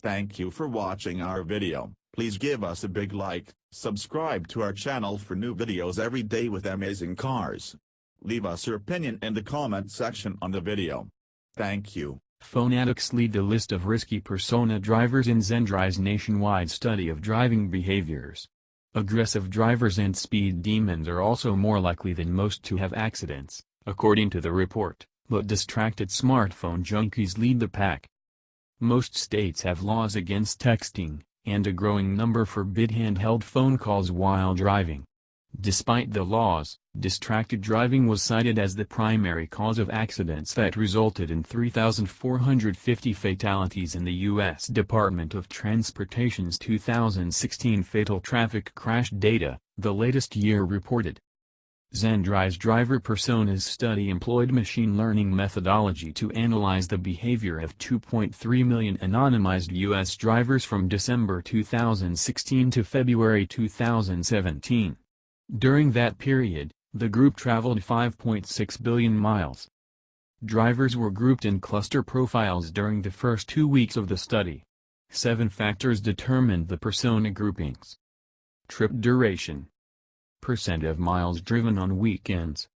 Thank you for watching our video. Please give us a big like, subscribe to our channel for new videos every day with amazing cars. Leave us your opinion in the comment section on the video. Thank you. Phone addicts lead the list of risky persona drivers in Zendrive's nationwide study of driving behaviors. Aggressive drivers and speed demons are also more likely than most to have accidents, according to the report, but distracted smartphone junkies lead the pack. Most states have laws against texting, and a growing number forbid handheld phone calls while driving. Despite the laws, distracted driving was cited as the primary cause of accidents that resulted in 3,450 fatalities in the U.S. Department of Transportation's 2016 Fatal Traffic Crash data, the latest year reported. Zendrive's driver personas study employed machine learning methodology to analyze the behavior of 2.3 million anonymized U.S. drivers from December 2016 to February 2017. During that period, the group traveled 5.6 billion miles. Drivers were grouped in cluster profiles during the first 2 weeks of the study. 7 factors determined the persona groupings. Trip duration. Percent of miles driven on weekends.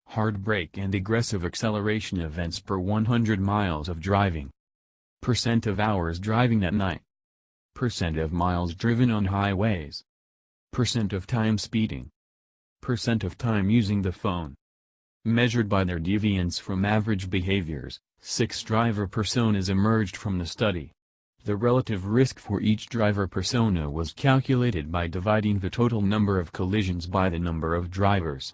Hard brake and aggressive acceleration events per 100 miles of driving. Percent of hours driving at night. Percent of miles driven on highways. Percent of time speeding. Percent of time using the phone. Measured by their deviance from average behaviors, 6 driver personas emerged from the study. The relative risk for each driver persona was calculated by dividing the total number of collisions by the number of drivers.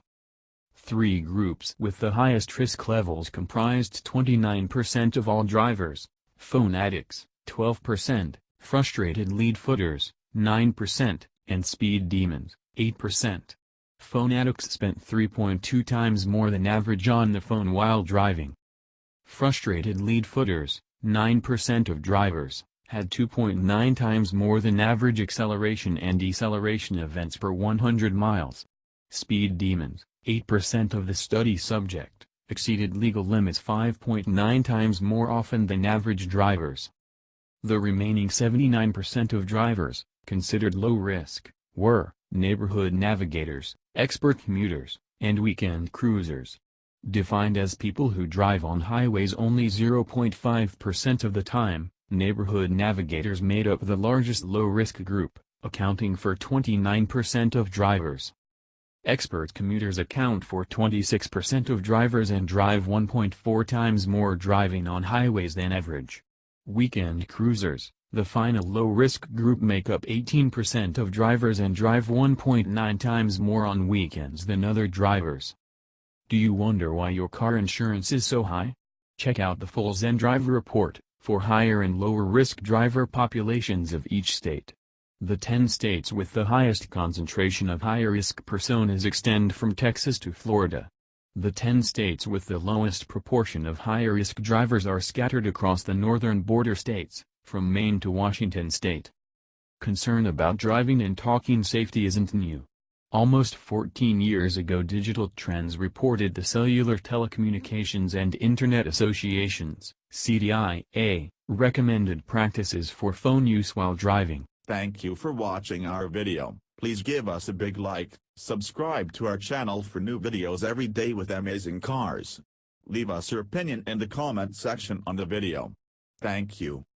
3 groups with the highest risk levels comprised 29% of all drivers: phone addicts, 12%, frustrated lead footers, 9%, and speed demons, 8%. Phone addicts spent 3.2 times more than average on the phone while driving. Frustrated lead footers, 9% of drivers, had 2.9 times more than average acceleration and deceleration events per 100 miles. Speed demons, 8% of the study subject, exceeded legal limits 5.9 times more often than average drivers. The remaining 79% of drivers, considered low risk, were neighborhood navigators, expert commuters, and weekend cruisers. Defined as people who drive on highways only 0.5% of the time, neighborhood navigators made up the largest low-risk group, accounting for 29% of drivers. Expert commuters account for 26% of drivers and drive 1.4 times more driving on highways than average. Weekend cruisers, the final low-risk group, make up 18% of drivers and drive 1.9 times more on weekends than other drivers. Do you wonder why your car insurance is so high? Check out the full Zendrive report, for higher and lower risk driver populations of each state. The 10 states with the highest concentration of high-risk personas extend from Texas to Florida. The 10 states with the lowest proportion of high-risk drivers are scattered across the northern border states, from Maine to Washington state. Concern about driving and talking safety isn't new. Almost 14 years ago, Digital Trends reported the Cellular Telecommunications and Internet Association's (CTIA) recommended practices for phone use while driving. Thank you for watching our video. Please give us a big like, subscribe to our channel for new videos every day with amazing cars. Leave us your opinion in the comment section on the video. Thank you.